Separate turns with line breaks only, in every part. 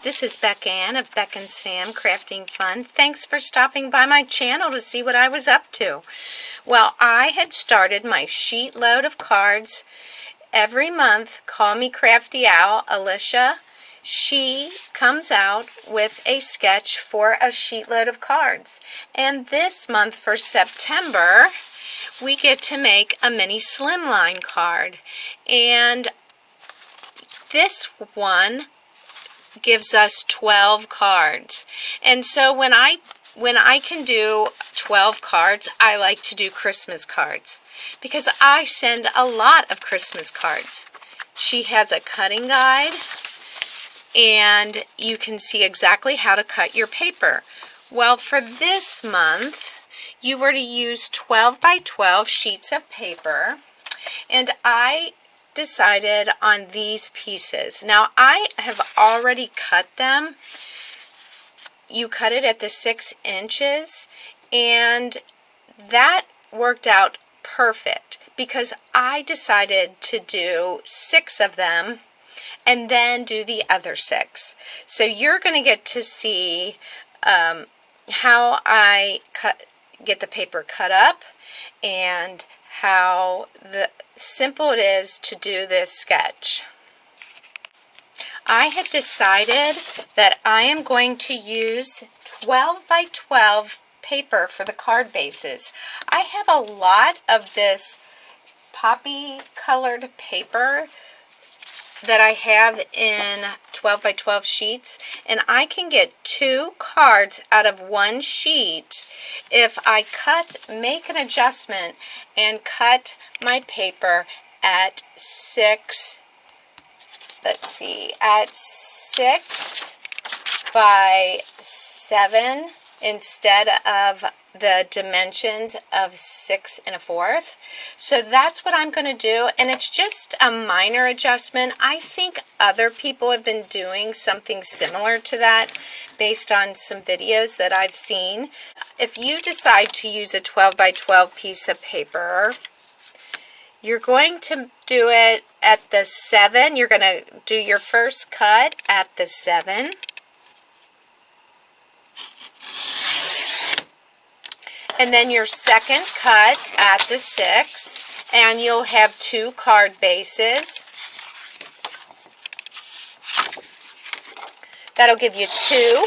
This is Beck Ann of Beck and Sam Crafting Fun. Thanks for stopping by my channel to see what I was up to. Well, I had started my sheet load of cards every month. Call me Crafty Owl, Alicia. She comes out with a sketch for a sheet load of cards. And this month for September, we get to make a mini slimline card. And this one gives us 12 cards. And so when I can do 12 cards, I like to do Christmas cards because I send a lot of Christmas cards. She has a cutting guide and you can see exactly how to cut your paper. Well, for this month, you were to use 12 by 12 sheets of paper, and I decided on these pieces. Now I have already cut them. You cut it at the 6 inches, and that worked out perfect because I decided to do 6 of them and then do the other 6. So you're going to get to see how I get the paper cut up and how simple it is to do this sketch. I had decided that I am going to use 12 by 12 paper for the card bases. I have a lot of this poppy colored paper that I have in 12 by 12 sheets, and I can get 2 cards out of 1 sheet if I make an adjustment and cut my paper at 6, at 6 by 7 instead of the dimensions of 6 1/4. So that's what I'm going to do, and it's just a minor adjustment. I think other people have been doing something similar to that based on some videos that I've seen. If you decide to use a 12 by 12 piece of paper, you're going to do it at the 7. You're going to do your first cut at the 7. And then your second cut at the 6, and you'll have 2 card bases. That'll give you 2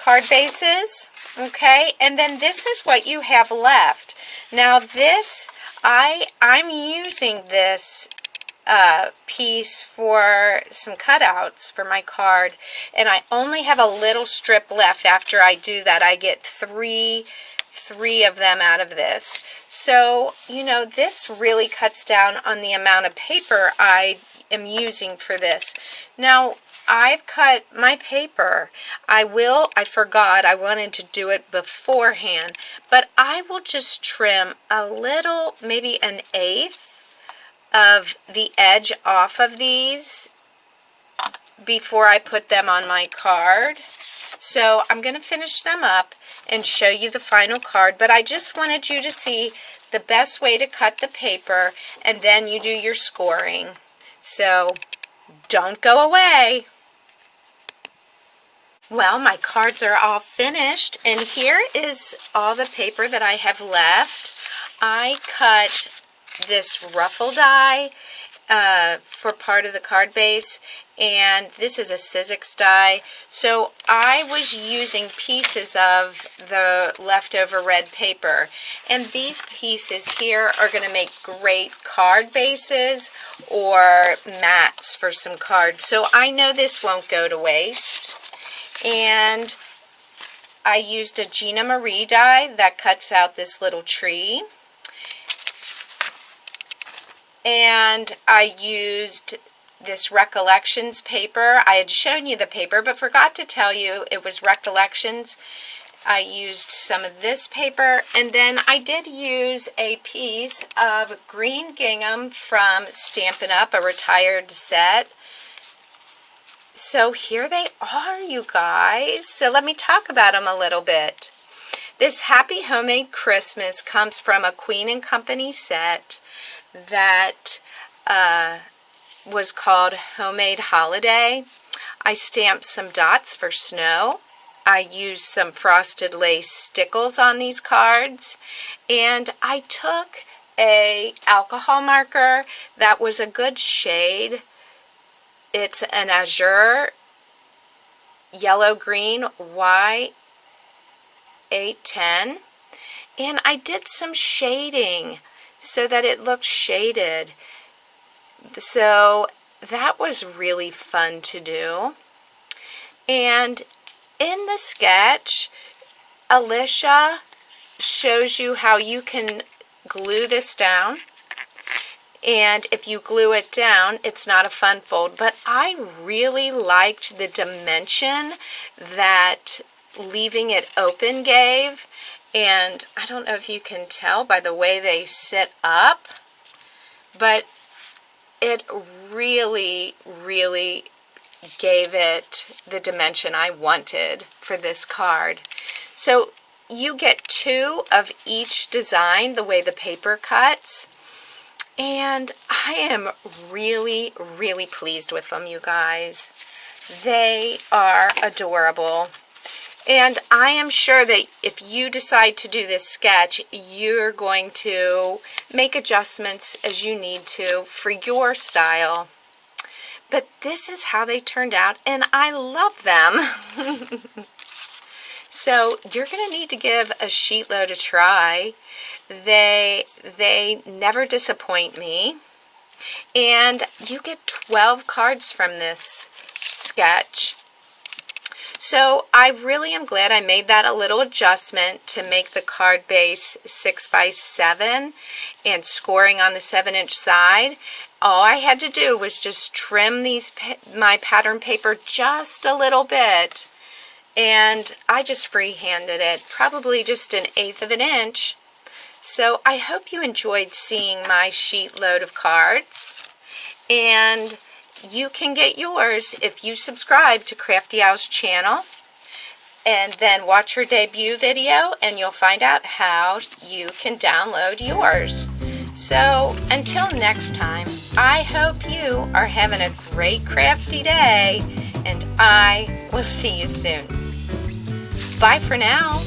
card bases, okay? And then this is what you have left. Now this, I'm using this piece for some cutouts for my card, and I only have a little strip left. After I do that, I get three of them out of this. So, you know, this really cuts down on the amount of paper I am using for this. Now, I've cut my paper. I forgot, I wanted to do it beforehand, but I will just trim a little, maybe an 1/8 of the edge off of these before I put them on my card. So I'm going to finish them up and show you the final card, but I just wanted you to see the best way to cut the paper, and then you do your scoring. So don't go away. Well, my cards are all finished, and here is all the paper that I have left. I cut this ruffle die for part of the card base, and this is a Sizzix die. So I was using pieces of the leftover red paper, and these pieces here are going to make great card bases or mats for some cards. So I know this won't go to waste. And I used a Gina Marie die that cuts out this little tree. And I used this Recollections paper. I had shown you the paper, but forgot to tell you it was Recollections. I used some of this paper, and then I did use a piece of green gingham from Stampin' Up, a retired set. So here they are, you guys. So let me talk about them a little bit. This Happy Homemade Christmas comes from a Queen & Company set that was called Homemade Holiday. I stamped some dots for snow. I used some frosted lace stickles on these cards, and I took a alcohol marker that was a good shade. It's an azure yellow green Y810, and I did some shading so that it looked shaded. So that was really fun to do. And in the sketch, Alicia shows you how you can glue this down. And if you glue it down, it's not a fun fold. But I really liked the dimension that leaving it open gave. And I don't know if you can tell by the way they sit up, but it really, really gave it the dimension I wanted for this card. So you get 2 of each design, the way the paper cuts. And I am really, really pleased with them, you guys. They are adorable. And I am sure that if you decide to do this sketch, you're going to make adjustments as you need to for your style. But this is how they turned out, and I love them. So you're going to need to give a Sheetload a try. They never disappoint me. And you get 12 cards from this sketch. So I really am glad I made that a little adjustment to make the card base 6 by 7 and scoring on the 7-inch side. All I had to do was just trim my pattern paper just a little bit, and I just freehanded it, probably just 1/8 of an inch. So I hope you enjoyed seeing my sheet load of cards, and you can get yours if you subscribe to Crafty Owl's channel, and then watch her debut video, and you'll find out how you can download yours. So until next time, I hope you are having a great crafty day, and I will see you soon. Bye for now.